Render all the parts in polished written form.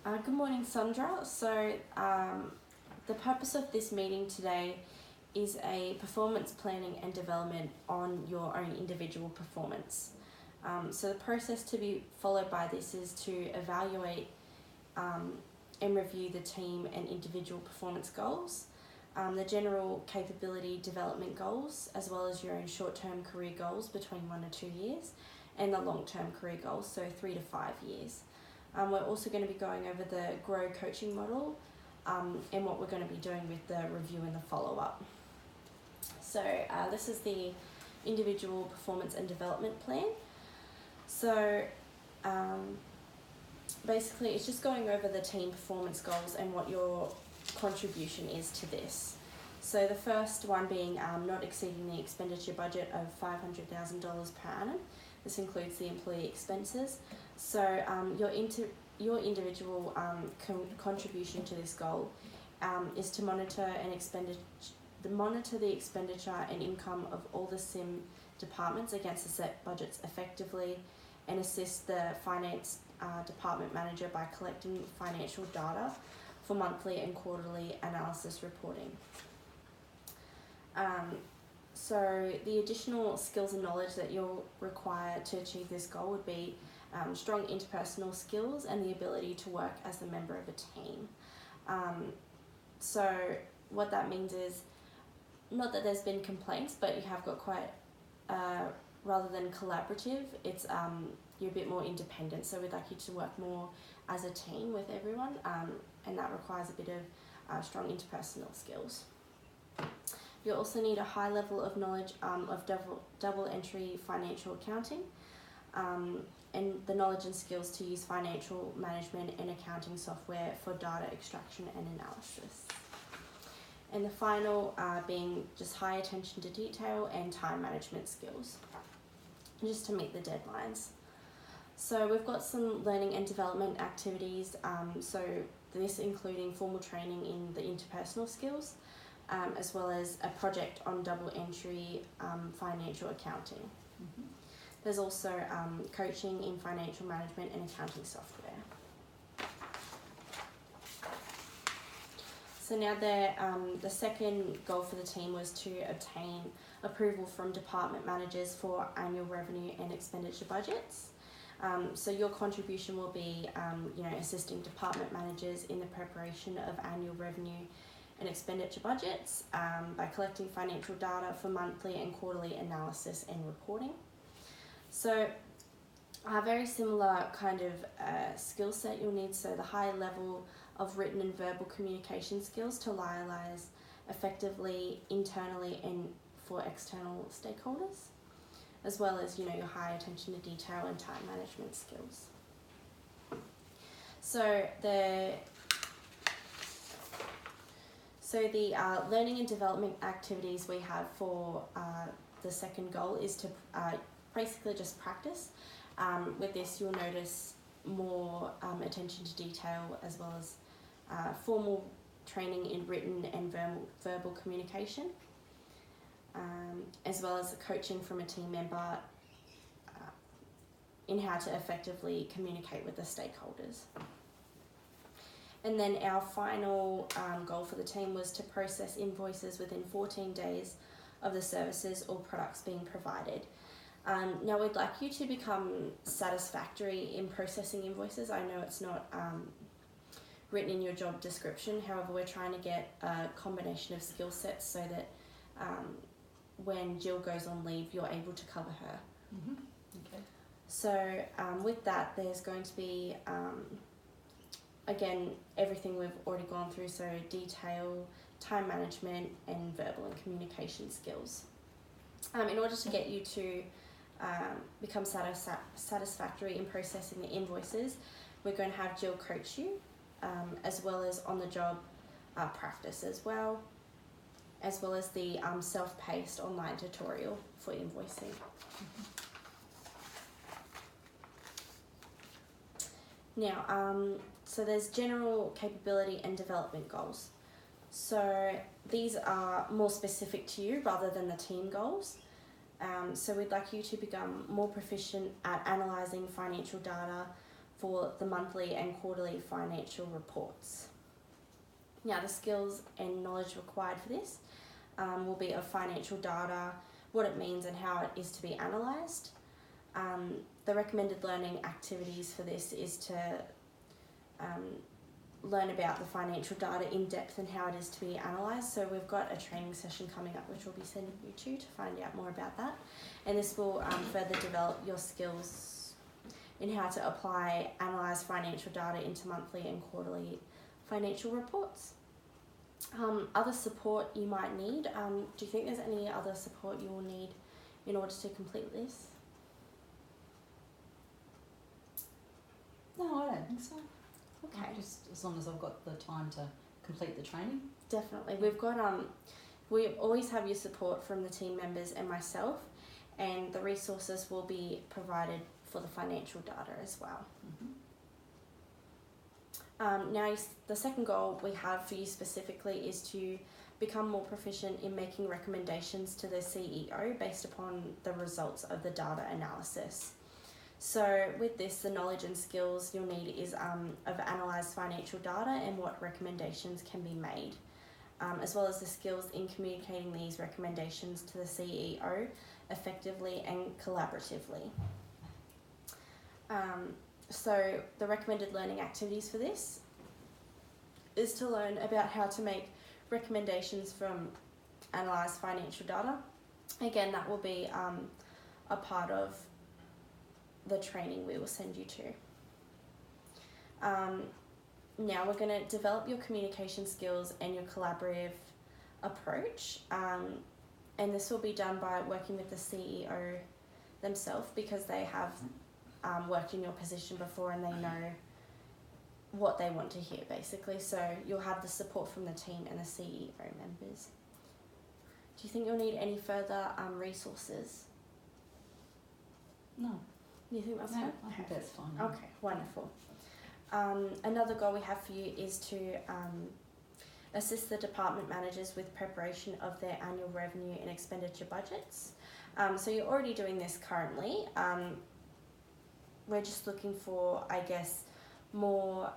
Good morning, Sandra. The purpose of this meeting today is a performance planning and development on your own individual performance. So the process to be followed by this is to evaluate and review the team and individual performance goals, the general capability development goals, as well as your own short-term career goals between 1 to 2 years, and the long-term career goals, so 3 to 5 years. We're also going to be going over the GROW coaching model and what we're going to be doing with the review and the follow-up. So this is the individual performance and development plan. So basically it's just going over the team performance goals and what your contribution is to this. So the first one being not exceeding the expenditure budget of $500,000 per annum. This includes the employee expenses. So your individual contribution to this goal is to monitor the expenditure and income of all the SIM departments against the set budgets effectively, and assist the finance department manager by collecting financial data for monthly and quarterly analysis reporting. So the additional skills and knowledge that you'll require to achieve this goal would be strong interpersonal skills and the ability to work as a member of a team. So what that means is, not that there's been complaints, but you have got quite, rather than collaborative, it's you're a bit more independent. So we'd like you to work more as a team with everyone, and that requires a bit of strong interpersonal skills. You also need a high level of knowledge of double entry financial accounting, and the knowledge and skills to use financial management and accounting software for data extraction and analysis. And the final being just high attention to detail and time management skills, just to meet the deadlines. So we've got some learning and development activities, so this including formal training in the interpersonal skills, as well as a project on double entry financial accounting. Mm-hmm. There's also coaching in financial management and accounting software. So now the second goal for the team was to obtain approval from department managers for annual revenue and expenditure budgets. So your contribution will be assisting department managers in the preparation of annual revenue and expenditure budgets by collecting financial data for monthly and quarterly analysis and reporting. So a very similar kind of skill set you'll need, so the high level of written and verbal communication skills to liaise effectively internally and for external stakeholders, as well as your high attention to detail and time management skills. So the learning and development activities we have for the second goal is to basically just practice. With this, you'll notice more attention to detail, as well as formal training in written and verbal communication, as well as coaching from a team member in how to effectively communicate with the stakeholders. And then our final goal for the team was to process invoices within 14 days of the services or products being provided. Now we'd like you to become satisfactory in processing invoices. I know it's not written in your job description, however we're trying to get a combination of skill sets so that when Jill goes on leave, you're able to cover her. Mm-hmm. Okay. So with that, there's going to be again, everything we've already gone through, so detail, time management, and verbal and communication skills. In order to get you to become satisfactory in processing the invoices, we're going to have Jill coach you, as well as on-the-job practice as well as the self-paced online tutorial for invoicing. Now, so there's general capability and development goals. So these are more specific to you rather than the team goals. So we'd like you to become more proficient at analysing financial data for the monthly and quarterly financial reports. Now, the skills and knowledge required for this will be of financial data, what it means and how it is to be analysed. The recommended learning activities for this is to learn about the financial data in depth and how it is to be analysed. So we've got a training session coming up which we'll be sending you to find out more about that. And this will further develop your skills in how to apply, analyse financial data into monthly and quarterly financial reports. Other support you might need. Do you think there's any other support you will need in order to complete this? No, I don't think so. Okay. Just as long as I've got the time to complete the training. Definitely. We've got we always have your support from the team members and myself, and the resources will be provided for the financial data as well. Now, the second goal we have for you specifically is to become more proficient in making recommendations to the CEO based upon the results of the data analysis. So with this, the knowledge and skills you'll need is of analysed financial data and what recommendations can be made, as well as the skills in communicating these recommendations to the CEO effectively and collaboratively. So the recommended learning activities for this is to learn about how to make recommendations from analysed financial data. Again, that will be a part of the training we will send you to. Now we're going to develop your communication skills and your collaborative approach, and this will be done by working with the CEO themselves, because they have worked in your position before and they know what they want to hear basically. So you'll have the support from the team and the CEO members. Do you think you'll need any further resources? No. You think that's No, fine? I think that's fine. Okay, wonderful. Another goal we have for you is to assist the department managers with preparation of their annual revenue and expenditure budgets. So you're already doing this currently. We're just looking for, I guess, more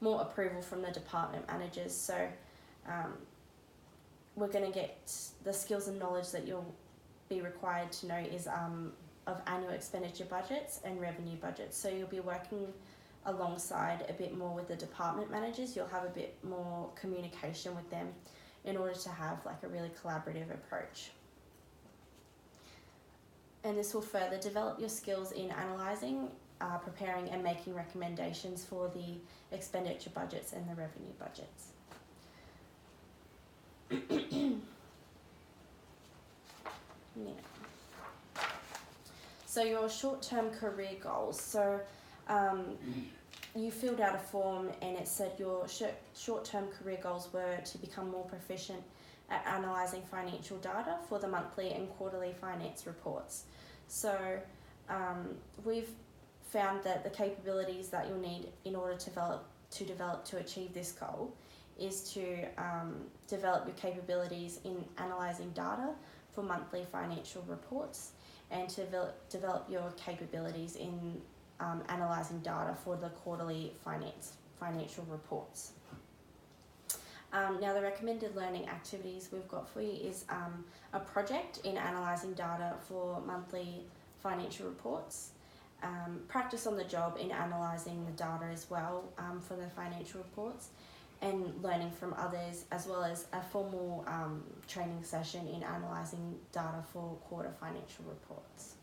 approval from the department managers. So we're going to get the skills and knowledge that you'll be required to know is of annual expenditure budgets and revenue budgets. So you'll be working alongside a bit more with the department managers. You'll have a bit more communication with them in order to have like a really collaborative approach. And this will further develop your skills in analysing, preparing and making recommendations for the expenditure budgets and the revenue budgets. Yeah. So your short-term career goals. So you filled out a form and it said your short-term career goals were to become more proficient at analysing financial data for the monthly and quarterly finance reports. So we've found that the capabilities that you'll need in order to achieve this goal is to develop your capabilities in analysing data for monthly financial reports, and to develop your capabilities in analysing data for the quarterly financial reports. Now, the recommended learning activities we've got for you is a project in analysing data for monthly financial reports, practice on the job in analysing the data as well for the financial reports, and learning from others, as well as a formal training session in analysing data for quarter financial reports.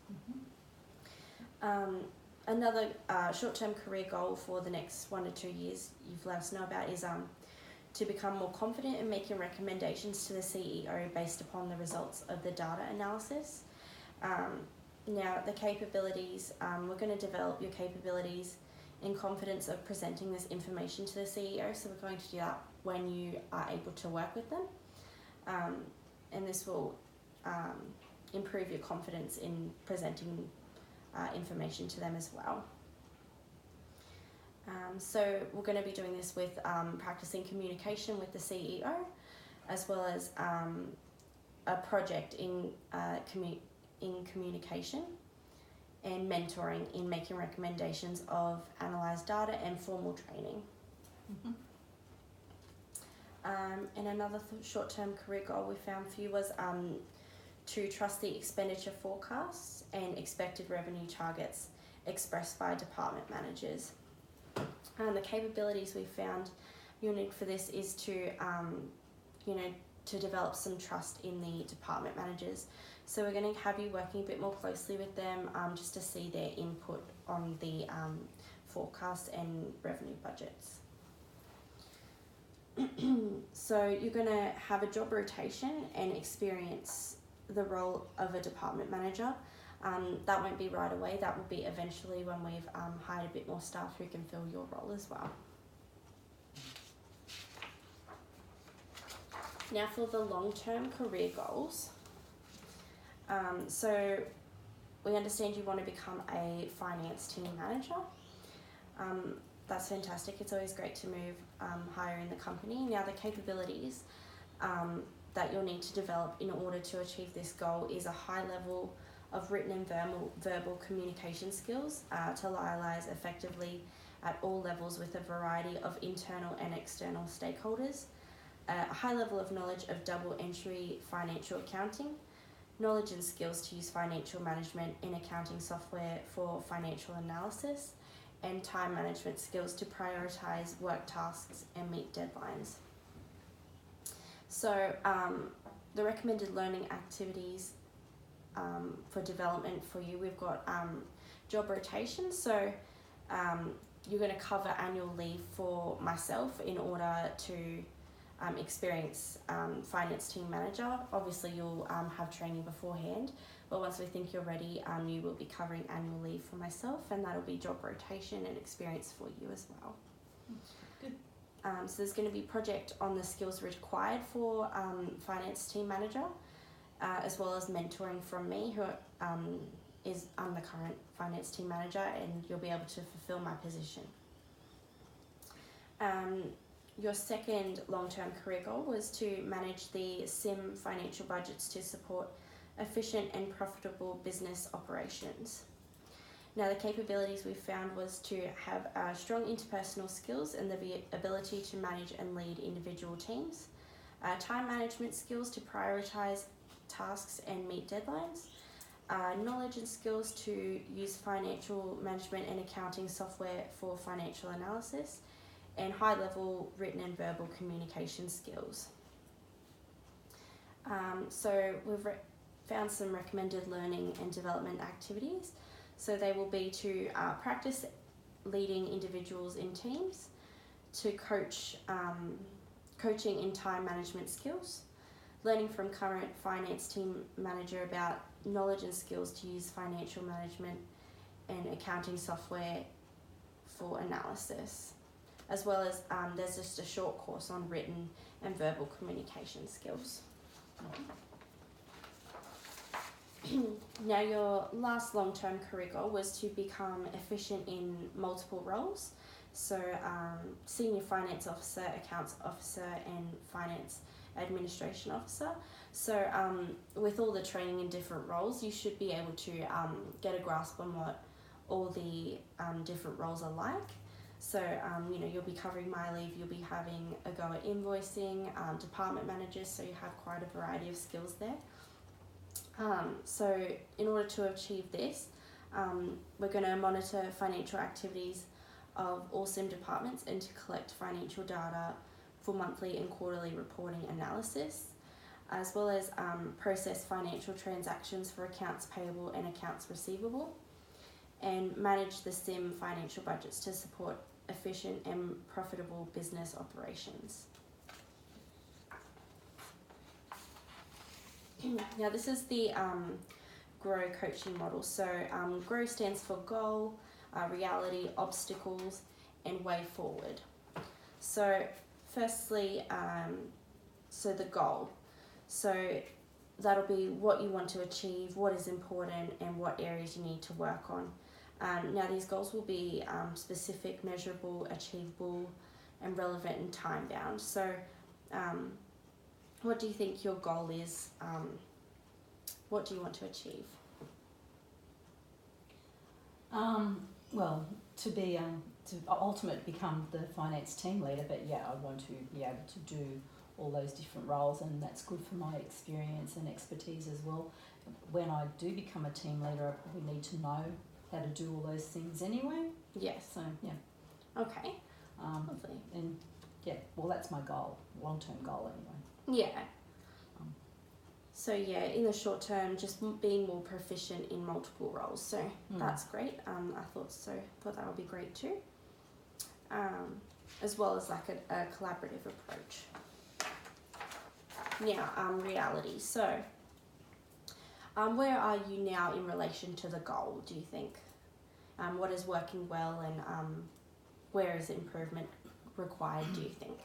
Another short-term career goal for the next 1 to 2 years you've let us know about is to become more confident in making recommendations to the CEO based upon the results of the data analysis. Now, the capabilities, we're going to develop your capabilities in confidence of presenting this information to the CEO, so we're going to do that when you are able to work with them. And this will improve your confidence in presenting information to them as well. So we're going to be doing this with practicing communication with the CEO, as well as a project in communication, and mentoring in making recommendations of analysed data and formal training. Mm-hmm. And another short-term career goal we found for you was to trust the expenditure forecasts and expected revenue targets expressed by department managers. The capabilities we found you'll need for this is to, to develop some trust in the department managers. So we're going to have you working a bit more closely with them just to see their input on the forecasts and revenue budgets. So you're going to have a job rotation and experience the role of a department manager. That won't be right away, that will be eventually when we've hired a bit more staff who can fill your role as well. Now for the long-term career goals. So we understand you want to become a finance team manager. That's fantastic. It's always great to move higher in the company. Now the capabilities that you'll need to develop in order to achieve this goal is a high level of written and verbal communication skills to liaise effectively at all levels with a variety of internal and external stakeholders, a high level of knowledge of double entry financial accounting, knowledge and skills to use financial management in accounting software for financial analysis, and time management skills to prioritise work tasks and meet deadlines. So the recommended learning activities for development for you, we've got job rotation. So you're going to cover annual leave for myself in order to experience finance team manager. Obviously you'll have training beforehand, but once we think you're ready, you will be covering annual leave for myself, and that'll be job rotation and experience for you as well. Good. So there's going to be project on the skills required for finance team manager, as well as mentoring from me, who I'm the current finance team manager, and you'll be able to fulfill my position. Your second long-term career goal was to manage the SIM financial budgets to support efficient and profitable business operations. Now the capabilities we found was to have strong interpersonal skills and the ability to manage and lead individual teams, time management skills to prioritise tasks and meet deadlines, knowledge and skills to use financial management and accounting software for financial analysis, and high-level written and verbal communication skills. So we've found some recommended learning and development activities. So they will be to practice leading individuals in teams, to coaching in time management skills, learning from current finance team manager about knowledge and skills to use financial management and accounting software for analysis, as well as there's just a short course on written and verbal communication skills. Now your last long-term career goal was to become efficient in multiple roles. So senior finance officer, accounts officer, and finance administration officer. So with all the training in different roles, you should be able to get a grasp on what all the different roles are like. So you'll be covering my leave, you'll be having a go at invoicing, department managers, so you have quite a variety of skills there. So in order to achieve this, we're going to monitor financial activities of all SIM departments and to collect financial data for monthly and quarterly reporting analysis, as well as process financial transactions for accounts payable and accounts receivable, and manage the SIM financial budgets to support efficient and profitable business operations. Now this is the GROW coaching model. So GROW stands for goal, reality, obstacles, and way forward. So firstly, so the goal. So that'll be what you want to achieve, what is important, and what areas you need to work on. Now these goals will be specific, measurable, achievable, and relevant and time bound. So what do you think your goal is? What do you want to achieve? Well, to ultimately become the finance team leader, but yeah, I want to be able to do all those different roles, and that's good for my experience and expertise as well. When I do become a team leader, I probably need to know how to do all those things anyway. Yes. So yeah, Okay. Lovely. and yeah, well, that's my goal, long-term goal anyway. Yeah. So yeah, in the short term, just being more proficient in multiple roles. So that's great. I thought so. Thought that would be great too. As well as like a collaborative approach. Now, reality. So, where are you now in relation to the goal? Do you think? What is working well, and where is improvement required? Do you think?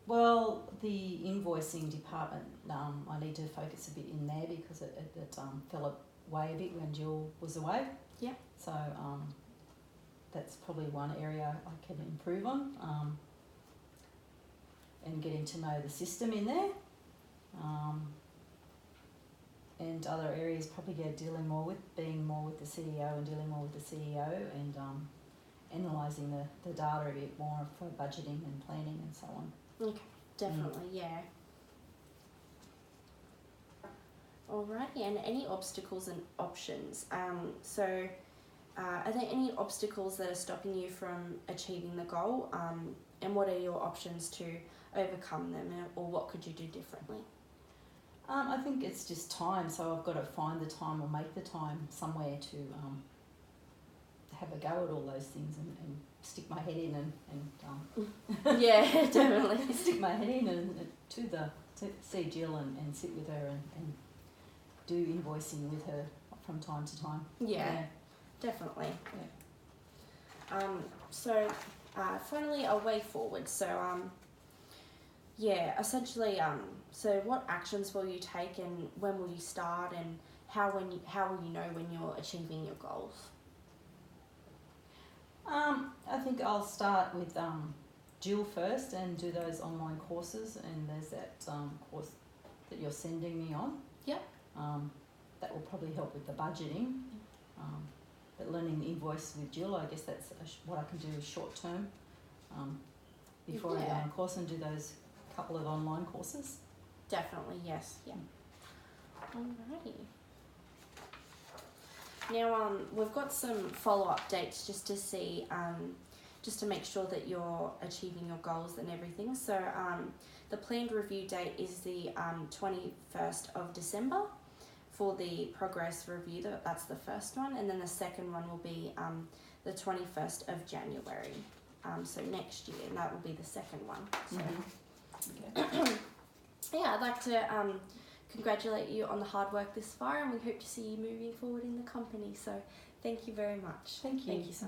Well, the invoicing department, I need to focus a bit in there because it fell away a bit when Jill was away. Yeah. So that's probably one area I can improve on, and getting to know the system in there. And other areas probably being more with the CEO and dealing more with the CEO and analysing the data a bit more for budgeting and planning and so on. Okay, definitely, yeah. Alrighty, and any obstacles and options? So, are there any obstacles that are stopping you from achieving the goal? And what are your options to overcome them, or what could you do differently? I think it's just time, so I've got to find the time or make the time somewhere to have a go at all those things and stick my head in and yeah, definitely. stick my head in and to see Jill and sit with her and do invoicing with her from time to time. Yeah. Definitely. Yeah. So, finally, a way forward. So, essentially, so what actions will you take, and when will you start, and how will you know when you're achieving your goals? I think I'll start with Jill first and do those online courses, and there's that course that you're sending me on. Yep. That will probably help with the budgeting. But learning the invoice with Jill, I guess that's what I can do short term before I go on a course and do those couple of online courses. Definitely, yes. Yeah. Alrighty. Now, we've got some follow-up dates just to see, just to make sure that you're achieving your goals and everything. So, the planned review date is the 21st of December for the progress review. That's the first one, and then the second one will be the 21st of January. So next year, and that will be the second one. So, Okay. yeah, I'd like to congratulate you on the hard work this far, and we hope to see you moving forward in the company. So thank you very much. Thank you. Thank you so much.